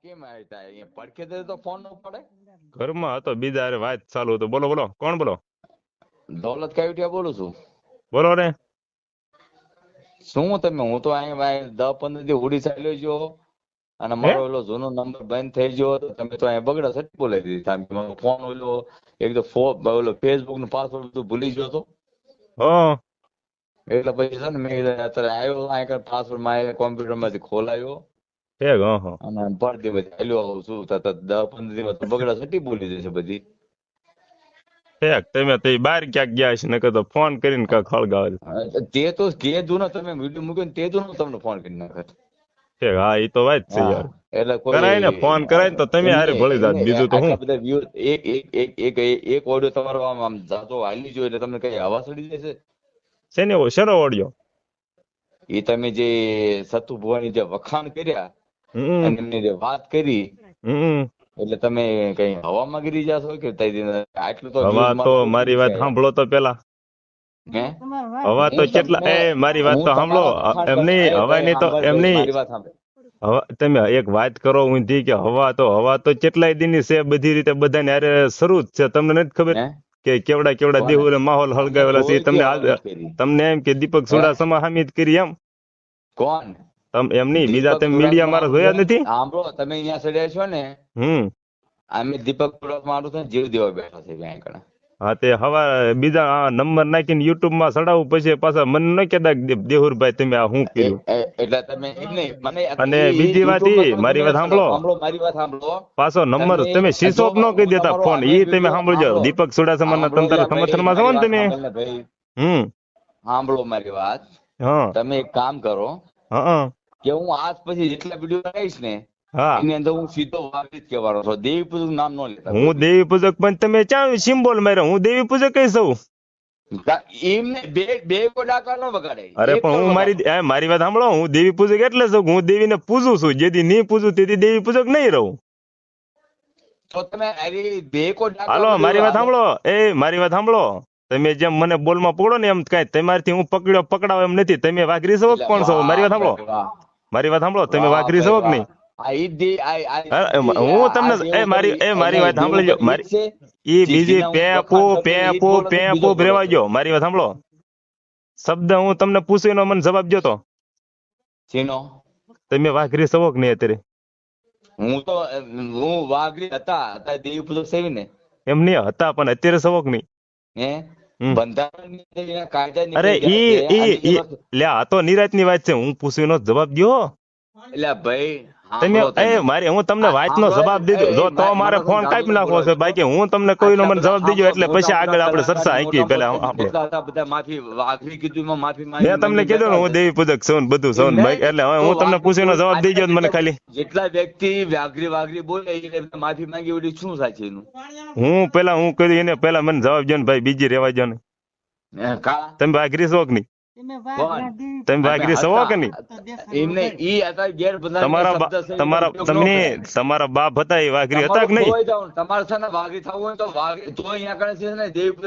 કેમ આવ્યા અહીંયા પડખે દે તો ફોન ન પડે. ઘરમાં હતો બીજા હારે વાત ચાલુ હતો. બોલો બોલો, કોણ બોલો? દોલત કાયુઠિયા બોલું છું. બોલો ને. શું તમે? હું તો અહીંયા 10-15 દી ઉડી ચાલ્યો ગયો અને મારો ઓલો જૂનો નંબર બંધ થઈ ગયો તો તમે તો અહીંયા બગડા સટ બોલાવી દીધી. મારો ફોન ઓલો એક તો ઓલો ફેસબુક નો પાસવર્ડ બધું ભૂલી ગયો તો હા એટલે પછી છે ને મેં કીધું અત્યારે આવ્યો અહીંયા પાસવર્ડ માં કોમ્પ્યુટર માંથી ખોલાયો ઠીક. હા હા અને પડતી બધી ચાલ્યો આવું છું. 10-15 દિવસ તો બગડા સટી બોલી જશે બધી. ઠીક. તમે તો બહાર ક્યાંક ગયા છે, નકર તો ફોન કરીને કાંઈક હળગાવે. તે તો કીધું ને તમે વિડીયો મૂક્યો ને તે તો તમને ફોન કરી નાખત. ઠીક. હા એ તો વાત છે યાર. એટલે કરાય ને ફોન કરાય ને તો તમે હારે ભળી જાત. બીજું તો હું બધા વ્યૂ એક ઓડિયો તમારો આમ જાતો હાલી જોઈએ એટલે તમને કઈ હવા ચડી જશે. શેનો ઓડિયો? એ તમે જે સતુ ભુવાની જે વખાણ કર્યા હમ અને એમની જે વાત કરી હમ એટલે તમે કઈ હવામાં ગીરી જાશો કે આટલું તો હવા તો મારી વાત સાંભળો તો પેલા. હે હવા તો કેટલા મારી વાત તો સાંભળો. એમની હવાની તો એમની મારી વાત સાંભળો. હવા તમે એક વાત કરો ઊંધી કે હવા તો કેટલાય દિનની છે બધી રીતે બધાને હારે શરૂ જ છે. તમને નથી ખબર હે કે કેવડા દેહુ માહોલ હળગાવેલા છે? તમને એમ કે દીપક સુડાસમા હામી જ કરી એમ? કોણ? એમ નહીં, બીજા તમે મીડિયા મારા જોયા જ નથી? સાંભળો, તમે અહીંયા સડ્યા છો ને, અમે દીપક સુડાસમા મારું છે જીવ દેવા બેઠા છે ત્યાં આગળ. હા તે હવા બીજા નંબર નાખીને યુટ્યુબ માં ચડાવું પછી પાછા મને ન કહેતા દેહુરભાઈ તમે આ શું કર્યું. એટલે તમે મને અને બીજી વાત ઈ મારી વાત સાંભળો, મારી વાત સાંભળો. પાછો નંબર તમે સ્વિચ ઓફ ન કરી દેતા ફોન. ઈ તમે સાંભળજો. દીપક સુડાસમા ના તંત્ર સમર્થન માં છો ને તમે. સાંભળો મારી વાત. હા તમે એક કામ કરો હા કે હું આજ પછી જેટલા વિડીયો બનાવીશ ને હા એની અંદર હું સીધો વાપરી જ કહેવાનો છું. દેવી પૂજક નામ ન લેતા. હું દેવી પૂજક પણ તમે ક્યાં સિમ્બોલ માર્યો? હું દેવી પૂજક કઈ સૌ? એમને બે ડાકા ન વગાડે. અરે પણ હું મારી વાત સાંભળો. હું દેવી પૂજક એટલે છું હું દેવીને પૂજું છું. જેથી નહીં પૂજું તેથી દેવી પૂજક નહીં રહું. તો તમે હાલો મારી વાત સાંભળો. મારી વાત સાંભળો. તમે જેમ મને બોલમાં પકડો ને એમ કઈ તમારથી હું પકડાવ એમ નથી. તમે વાઘરી છો કોણ છો? મારી વાત સાંભળો. મારી વાત સાંભળો. તમે વાઘરી છો કે નહીં? હું તમને મારી વાત સાંભળી લો. મારી ઈ બીજી પેપુ રેવા ગયો. મારી વાત સાંભળો. શબ્દ હું તમને પૂછીનો મને જવાબ દો તો. તમે વાઘરી છો કે નહીં અત્યારે? હું વાઘરી હતા દેવી પૂજક સેવી ને એમ નહીં હતા પણ અત્યારે છો કે નહીં? અરે ઈ લે આ તો નિરાત ની વાત છે. હું પૂછીનો જવાબ દો. એટલે ભાઈ તમે હું તમને વાત નો જવાબ દીધો. જો તો મારે ફોન કાપી નાખવો છે. બાકી હું તમને કોઈનો મને જવાબ દીધો એટલે પછી આગળ આપણે ચર્ચા આંકી પેલા મેં તમને કીધું ને હું દેવી પૂજક છું બધું છું એટલે હું તમને પૂછીનો જવાબ દીધો મને ખાલી. જેટલા વ્યક્તિ વાઘરી બોલે માફી માંગી ઓડી શું સાચી એનું? હું કર્યું એને પેલા મને જવાબ દો ને ભાઈ. બીજી રેવા દો ને. તમે વાઘરી છો કે નહીં? તમે વાઘરી છો કે નહીં? તમારા બાપ હતા એ વાઘરી હતા કે નહીં?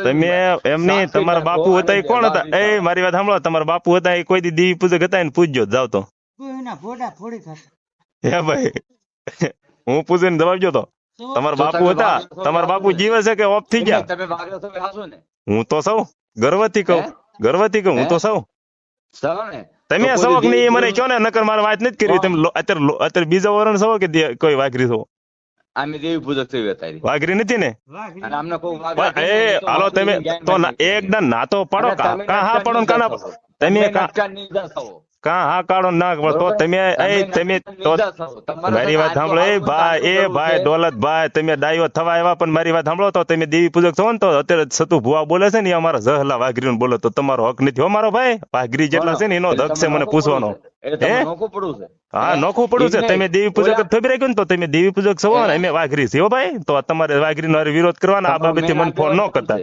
તમે એમ નહીં, તમારા બાપુ હતા એ કોણ હતા? મારી વાત સાંભળો. તમારા બાપુ હતા એ કોઈ દી દેવી પૂજક હતા એને પૂછજો જાવ તો. હે ભાઈ હું પૂછીને જવાબ દો તો. તમારા બાપુ હતા? તમારા બાપુ જીવે છે કે ઓફ થઈ ગયા? હું તો સૌ ગર્વથી કહું હું તો સૌ. તમે સૌ કે નહીં મને કહો ને, નકર મારે વાત નથી કરી. તમે અત્યારે બીજા વરણ સૌ કે કોઈ વાઘરી છો? વાઘરી નથી ને? હાલો તમે તો એકદમ ના તો પડો કા હા પડો ને કાના તમે કા હા કાઢો ના તો તમે મારી વાત સાંભળો. ભાઈ દોલતભાઈ તમે ડાયો થવા આવ્યા પણ મારી વાત સાંભળો. તો તમે દેવી પૂજક છો ને તો અત્યારે સતુ ભુવા બોલે છે ને એ અમારા જહલા વાઘરી બોલો તો તમારો હક નથી હો મારો ભાઈ. વાઘરી જેટલા છે ને એનો હક છે મને પૂછવાનો. હા નોખું પડું છે. તમે દેવી પૂજક થોભી રાખ્યું ને તો તમે દેવી પૂજક છો ને અમે વાઘરી છે ભાઈ. તો તમારે વાઘરી નો વિરોધ કરવાનો. આ બાબતે મને ફોન ન કરતા.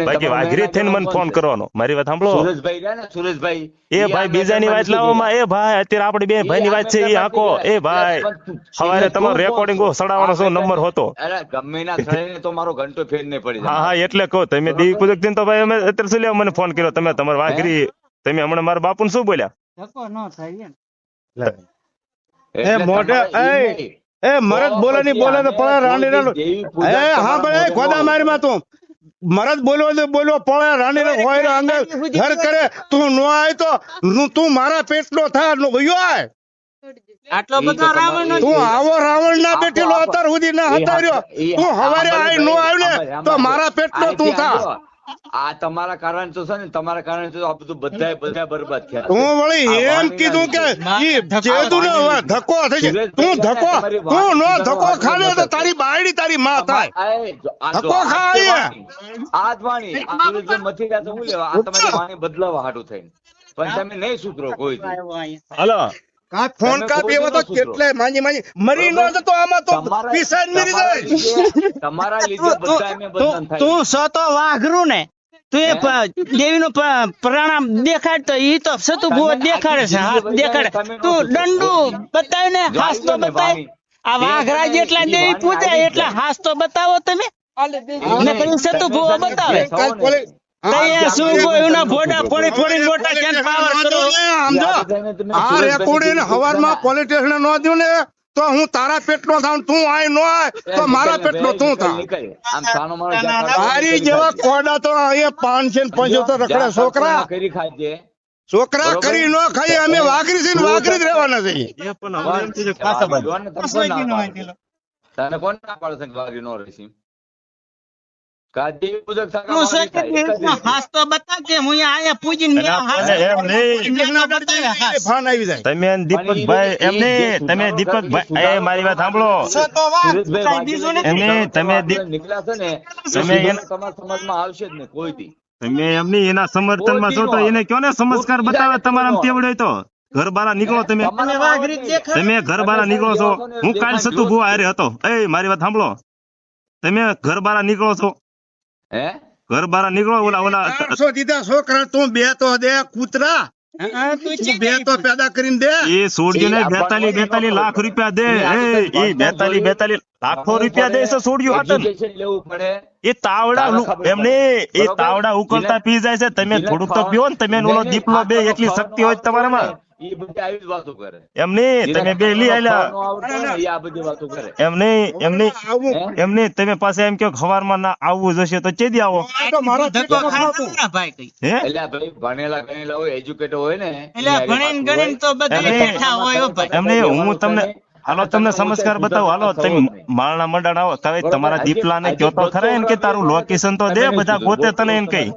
બાકી વાઘરી થઈને મને ફોન કરવાનો. મારી વાત સાંભળો. સુરેશભાઈ ભાઈ બીજાની વાત લાવવામાં ભાઈ અત્યારે આપણે બે ભાઈ ની વાત છે એ આખો ભાઈ સવારે તમારો રેકોર્ડિંગ સડાવવાનો શું નંબર હતો? હા એટલે કહો તમે દેવી પૂજક થઈને તો ભાઈ અમે અત્યારે શું લેવા મને ફોન કર્યો? તમે તમારા વાઘરી તમે હમણાં મારા બાપુ ને શું બોલ્યા? એ મરદ બોલે નહીં બોલે તો પળે રાણી નો એ હા ભાઈ ખોદા મારી માં તું મરદ બોલવો તો બોલવો પળે રાણી નો હોય અંગે ઘર કરે તું નો આય તો તું મારા પેટનો થા વયો આય આટલો બધો રાવણ નો તું આવો રાવણ ના બેઠેલો અત્યાર સુધી ના હતાર્યો તું હવારે આય નો આવ્યો તો મારા પેટનો તું થા આ તમારા કારણે તો છે ને તમારા કારણે તો આ બધું બધા બરબાદ થયા હું વળી એમ કીધું કે ઈ જેતું ને હવે ધક્કો થઈ જાય તું ધક્કો તું નો ધક્કો ખાને તો તારી બાયડી તારી માં થાય ધક્કો ખાય આ જ વાણી આ મથી ગયા તો હું લેવા આ તમારી વાણી બદલાવા હાટું થઈને પણ તમે નહીં સુધરો કોઈ દી. હાલો કા ફોન કાપ એવો તો કેટલે માંજી મરી નો જતો આમાં તો પીસાઈ મરી જાય તમારા લીધે બધા એમે બદનામ થાય. તું સો તો વાઘરું ને તું એ દેવી નું પ્રણામ દેખાડતો ઈ તો સતુ ભૂવો દેખાડે છે હાથ દેખાડે તું દંડુ બતાવ ને હાસ તો બતાવ આ વાઘરા જેટલા દેવી પૂજા એટલા હાસ તો બતાવો તમે ને પછી સતુ ભૂવો બતાવે શું એના ભોડા ફોડી ફોડી મોટા કેન પાવર કરો સમજો આ રેકોર્ડિંગ હવારમાં પોલીસ સ્ટેશન નો દઉં ને તો હું તારા પેટનો થાઉં તું આય નો આય તો મારા પેટનો તું થા આમ સાનો માનો જ્યાં તારી જેવા કોડા તો અહીંયા 575 રખડે છોકરા કરી ખાય છે છોકરા કરી નો ખાઈ અમે વાઘરી છે ને વાઘરી જ રહેવાના છે તને કોણ ના પાડે છે કે વાઘરી નો રહેશી કાજી પૂજક તું સાકા હાસ તો બતાવ કે હું અહીંયા પૂજીને મેં હાસ એમ નહીં ફાન આવી જાય તમે અને દીપકભાઈ એમ નહીં તમે દીપકભાઈ એ મારી વાત સાંભળો એમ નહીં તમે નીકળ્યા છે ને તમે તમારા સમાજમાં આવશે જ ને કોઈ દી તમે એમ નહીં એના સમર્થનમાં છો તો એને કયો ને સંસ્કાર બતાવે તમારા તેવડે તો ઘર બારા નીકળો તમે ઘર બારા નીકળો છો હું કાલ સતુ ભુવા હારે હતો એ મારી વાત સાંભળો તમે ઘર બારા નીકળો છો હે ઘર બારા નીકળો ઓલા 800 દીધા છોકરા તું બે તો દે કૂતરા તું બે તો પેદા કરીને દે એ સોડિયો ને 42 લાખ રૂપિયા દે એ 42 લાખો રૂપિયા દે છે સોડિયો હાથે એજ્યુકેશન લેવું પડે એ તાવડા એમને એ તાવડા ઉકળતા પી જાય છે તમે થોડુંક તો પીઓ ને તમે ઓલો દીપલો બે એટલી શક્તિ હોય તમારામાં ઈ બધી આવી જ વાતો કરે એમ નહીં તમે બે લઈ આલ્યા આ બધી વાતો કરે એમ નહીં તમે પાસે એમ કે ખવારમાં ના આવવું જશે તો ચેદી આવો તો મારા ધક્કો ખાય ભાઈ કઈ હે એટલે ભાઈ ભણેલા ગણેલા હોય એજ્યુકેટેડ હોય ને એટલે ભણીને ગણીને તો બધા બેઠા હોય હો ભાઈ એમ નહીં હું તમને હાલો તમને સંસ્કાર બતાવો હાલો તમે માળના મંડળ આવો તમે તમારા દીપલા ને કયો તો ખરા એમ કે તારું લોકેશન તો દે બધા પોતે તને એમ કઈ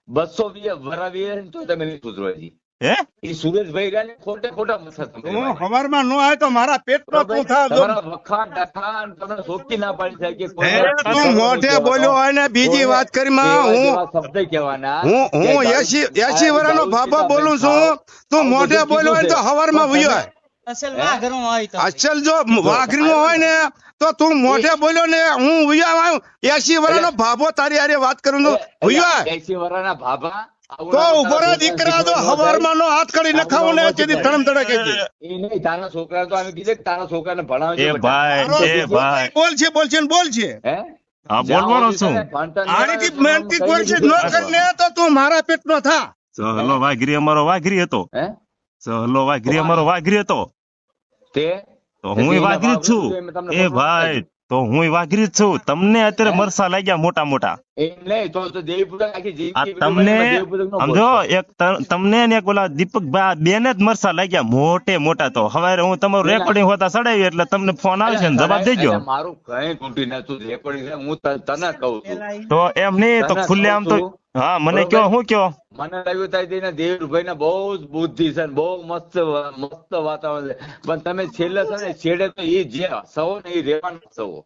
220 વરાવીએ તો તમે નહીં સુધરો હજી હે ઈ સુરેશભાઈ રહ્યા ને ખોટા મથા તમે હું ખબરમાં નો આવે તો મારા પેટનો તું થા તમારા વખાણ ડખાણ તમને સોકી ના પાડી થાય કે તું મોઢે બોલ્યો હોય ને બીજી વાત કરી માં હું શબ્દ કહેવાના હું 80 વર્ષનો બાબા બોલું છું તું મોઢે બોલ્યો હોય તો હવારમાં વયો અસલ વાઘરું હોય તો અસલ જો વાઘરીનો હોય ને તો તું મોઢે બોલ્યો ને હું વયો આવ્યો 80 વર્ષનો બાબો તારી હારે વાત કરું છું વયો 80 વર્ષના ભાભા તો ઉભો રે દીકરા તો હવારમાં નો હાથ કાઢી નખાવું ને તેથી ધડમ ધડે કે એ નહીં તારા છોકરા તો અમે કીધે કે તારા છોકરાને ભણાવજો એ ભાઈ બોલ છે હે હા બોલવાનો છું આણીથી મહેનતી કોણ છે ન કરીને તો તું મારા પેટનો થા સહલો વાઘરી અમારો વાઘરી હતો હે સહલો વાઘરી અમારો વાઘરી હતો તે તો હું વાઘરી જ છું એ ભાઈ તો હું વાઘરી જ છું તમને અત્યારે મરસા લાગ્યા મોટા મોટા એ નહીં તો દેવી પૂજક આખી આ જિંદગી તમને દેવી પૂજક નો સમજો એક તમને ને એક ઓલા દીપકભાઈ બેને જ મરસા લાગ્યા મોટે મોટા તો હવે હું તમારું રેકોર્ડિંગ હોતા ચડાવી એટલે તમને ફોન આવશે ને જવાબ દેજો મારું કઈ તૂટી નતું રેકોર્ડિંગ હું તને કહું છું તો એમ નહીં તો ખુલ્લે આમ તો હા મને કયો હું કયો મને લાગ્યું થાય દેવીભાઈ ને બહુ જ બુદ્ધિ છે ને બહુ મસ્ત વાતાવરણ છે પણ તમે છેલ્લે છે ને છેડે તો એ જે સવો ને એ રેવાનો સવો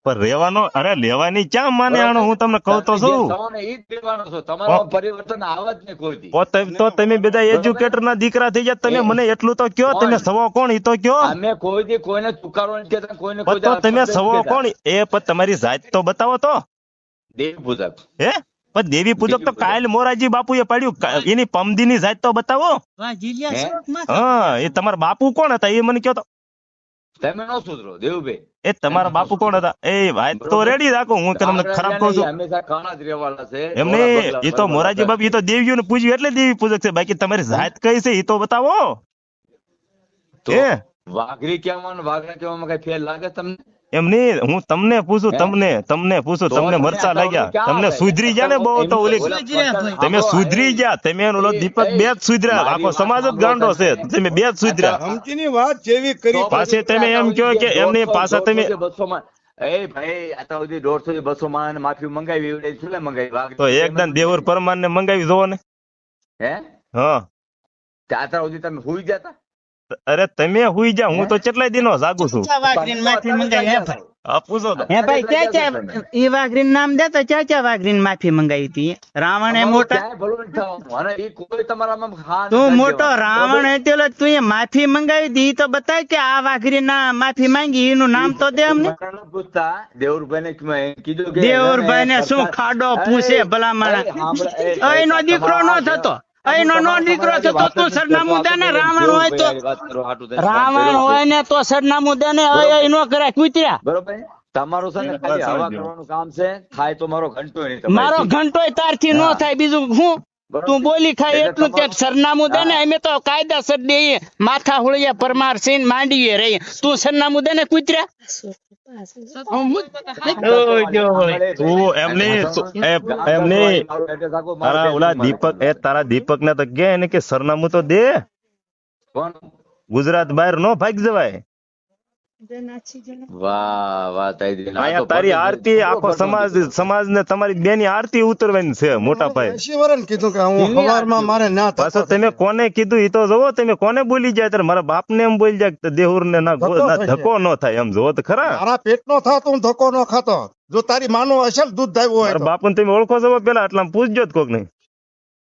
પણ રેવાનો અરે લેવાની ક્યાં માને આનો હું તમને કહું તો છું સવો ને એ જ રેવાનો છો તમારા પરિવર્તન આવા જ નહીં કોઈ દી તો તમે બધા એજ્યુકેટર ના દીકરા થઈ ગયા તમે મને એટલું તો કયો તમે સવો કોણ ઈ તો કયો અમે કોઈ દી કોઈને ચુકારો નથી કહેતા કોઈને કોઈ તો તમે સવો કોણ એ પણ તમારી જાત તો બતાવો તો દેવી પૂજક હે પણ દેવી પૂજક તો કાલ મોરારજી બાપુએ પાડ્યું એની પમદીની જાત તો બતાવો વાહ જીલિયા શોખમાં હા એ તમારા બાપુ કોણ હતા એ મને કયો તો તમે નો સુધરો દેવુભાઈ એ તમારા બાપુ કોણ હતા એ વાત તો રેડી રાખો હું તમને ખરાબ કહું છું હંમેશા કાણા જ રહેવાના છે એમને એ તો મોરારજી બાપુ એ તો દેવીઓને પૂજ્યું એટલે દેવી પૂજક છે બાકી તમારી જાત કઈ છે એ તો બતાવો હે વાઘરી કહેવામાં વાઘરા કહેવામાં કઈ ફેર લાગે તમને? એમ નહીં, હું તમને પૂછું, તમને પૂછું, તો તમને તમે મરચા આ લાગ્યા, ક્યાં તમને આવે? સુધરી ગયા ને બહુ તો ઓલી તમે સુધરી ગયા, તમે અને ઓલો દીપક બે જ સુધર્યા, આખો સમાજ જ ગાંડો છે, તમે બે જ સુધર્યા. સમજીની વાત જેવી કરી પાછી તમે એમ કહો કે એમની પાછા તમે 200 માં એ ભાઈ અત્યાર સુધી 150 થી 200 માં માફી મંગાવી એવડે શું લે મંગાવી વાઘરી તો એકદમ દેવર પરમાર ને મંગાવી જોવો ને. હે હા, અત્યાર સુધી તમે હુઈ જતા? અરે તમે હુઈ જા, હું તો કેટલાય દિનો જાગું છું. વાઘરીને માફી મંગાવી હે ભાઈ? આ પૂછો તો. હે ભાઈ ક્યાં ઈ વાઘરીનું નામ દે તો ક્યાં વાઘરીને માફી મંગાવી હતી? રાવણ એ મોટા, ક્યાંય ભલું નથી થવાનું. અને એ કોઈ તમારામાં હા નથી તું મોટો દેવાનું. રાવણ હતો તું એ માફી મંગાવી હતી, ઈ તો બતાય કે આ વાઘરી ના માફી માંગી, એનું નામ તો દે અમને. મને ન પૂછતા દેવરભાઈ ને કીધું કે દેવરભાઈ ને શું ખાડો પૂછે ભલા માણસ? એનો દીકરો નો થતો, એનો નો દીકરો થતો, તું સરનામું દે ને. રાવણ હોય તો રાવણ હોય ને તો સરનામું દે ને, એનો કરાય કૂતર્યા. બરોબર તમારું છે ને ખાલી હવા કરવાનું કામ છે, થાય તો મારો ઘંટો નહીં તમારી. મારો ઘંટોય તારથી નો થાય, બીજું હું તું બોલી ખાય એટલું તે સરનામું દે ને. અમે તો કાયદાસર દઈએ, માથા હોળિયા પરમાર સિંહ માંડીએ રહીએ, તું સરનામું દે ને કૂતર્યા. તું એમ નહીં, તારા ઓલા દીપક તારા દીપક ને તો કે એને કે સરનામું તો દે, કોણ? ગુજરાત બહાર નો ભાગ જવાય. વાહ વાહ તારી અહીંયા તારી આરતી આખો સમાજ ને તમારી બેની આરતી ઉતરવાની છે મોટા ભાઈ. 80 વર્ષ કીધું કે હું સવારમાં મારે ના પાછો તમે કોને કીધું ઈ તો જોવો, તમે કોને બોલી જાય ત્યારે મારા બાપ ને એમ બોલી જાય કે દેહુર ને ના ધક્કો ન થાય, એમ જોવો તો ખરા. મારા પેટનો થાતો હું ધક્કો ન ખાતો. જો તારી માનું અસલ દૂધ ધાવ્યું હોય મારા તો. બાપ ને તમે ઓળખો છો પેલા, એટલે આમ પૂછજો જ કોક નહીં.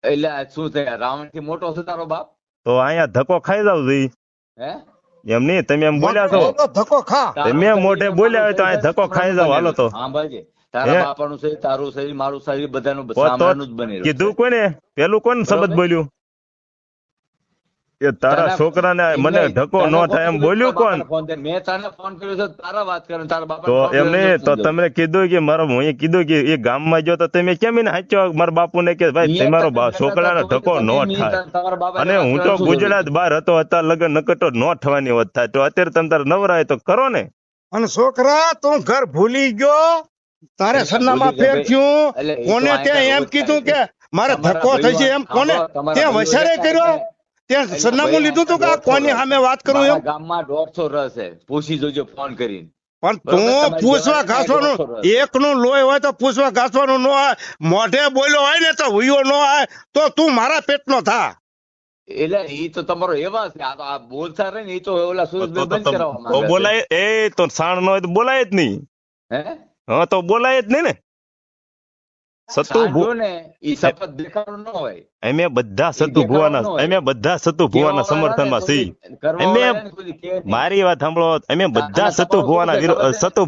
એટલે આ શું થયા રાવણ થી મોટો છે તારો બાપ? તો અહીંયા ધક્કો ખાઈ જાવ જોઈએ. હે એમ નહીં, તમે એમ બોલ્યા છો, તો ધક્કો ખા. તમે મોઢે બોલ્યા હોય તો અહીંયા ધક્કો ખાઈ જાવ. હાલો તો હા ભાઈ તારા બાપાનું શરીર, તારું શરીર, મારું શરીર બધાનું સાંભળવાનું જ બની રહ્યું. કીધું કોને પેલું કોણ શબ્દ બોલ્યું કે તારા છોકરાને મને ધક્કો ન થાય એમ બોલ્યું કોણ? મેં તને ફોન કર્યો છે તારા વાત કરે, તારા બાપા તો એમને તો તમને કીધું કે મારો હું કીધું કે એ ગામમાં ગયો તો તમે કેમ એને હાચ્યો મારા બાપુ ને કે ભાઈ તમારો છોકરાનો ધક્કો ન થાય, અને હું તો ગુજરાત બહાર હતો અત્યારે લગન નકટો ન થવાની વાત થાય, તો અત્યારે તમે તારે નવરાય તો કરો ને. અને છોકરા તું ઘર ભૂલી ગયો, તારે સરનામા ફેર થયું, કોને ત્યાં એમ કીધું કે મારે ધક્કો થઈ છે, એમ કોને ત્યાં વસારે કર્યો, ત્યાં સરનામું લીધું તું કે આ કોની સામે વાત કરું એમ. ગામમાં 150 રસ છે, પૂછી જોજો ફોન કરીને. પણ તું પૂછવા ઘાસવાનું, એકનું લોહી હોય તો પૂછવા ઘાસવાનું ન હોય, મોઢે બોલ્યો હોય ને તો હુયો ન હોય, તો તું મારા પેટનો થા. એટલે ઈ તો તમારો એવા છે, આ તો આ બોલતા રહે ને ઈ તો ઓલા સુરેશભાઈ બંધ કરાવવા તો માંગે છે. બોલાય એ તો સાણ નો હોય તો બોલાય જ નહીં. હે હા તો બોલાય જ નહીં ને. સતુ સાંભળો ને ઈ શપથ દેખાડો ન હોય. અમે બધા સતુ ભુવાના સમર્થનમાં છીએ. મારી વાત સાંભળો, અમે બધા સતુ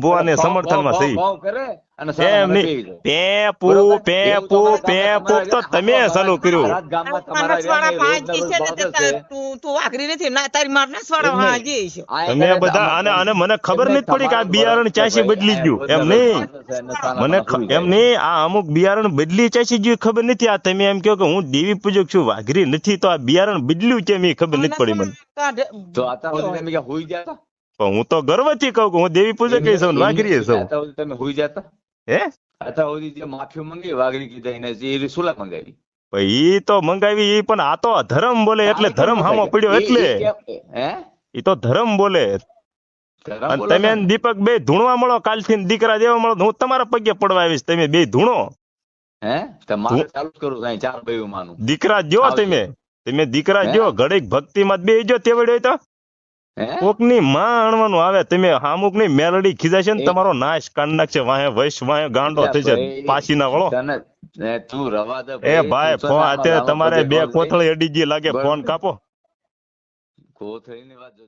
ભુવાને સમર્થનમાં છીએ. એમ નહીં, પેપુ તો તમે ચાલુ કર્યું. તમે બધા અને મને ખબર નથી પડી કે આ બિયારણ ચાસી બદલી ગયું. એમ નહીં, એમ નહીં, આ અમુક બિયારણ બદલી ચાસી ગયું ખબર નથી. આ તમે એમ કહો કે હું દેવી પૂજક છું, વાઘરી નથી, તો આ બિયારણ બદલ્યું કેમ એ ખબર નથી પડી મને. તો અત્યાર સુધી તમે ક્યાં હુઈ જતા? પણ હું તો ગર્વથી કહું કે હું દેવી પૂજક છું, વાઘરી છું. અત્યાર સુધી તમે હુઈ જતા? હે અત્યાર સુધી જે માફી મંગાવી વાઘરી કીધા એને એ સુલા મંગાવી. ઈ તો મંગાવી, ઈ પણ આ તો ધર્મ બોલે એટલે ધર્મ હામો પડ્યો એટલે. હે ઈ તો ધર્મ બોલે. અને તમે દીપક બે ધૂણવા મળો, કાલથી દીકરા દેવા મળો, હું તમારા પગે પડવા આવીશ, તમે બે ધૂણો. હે તમારે ચાલુ જ કરું સાહેબ, 4 ભાઈઓ માનું દીકરા જો તમે દીકરા જો, ઘડીક ભક્તિ માં બે જો તેવડ હોય તો કોક ની માં અણવાનું આવે. તમે હામુક ની મેલડી ખીજાશે ને તમારો નાશ કાઢ નાખશે, વાહે વૈશ વાહે ગાંડો થશે પાછી ના વળો. તું રવા દે એ ભાઈ ફોન અત્યારે તમારે 2 કોથળી અડી ગઈ લાગે, ફોન કાપો. કોથળી ની વાત જો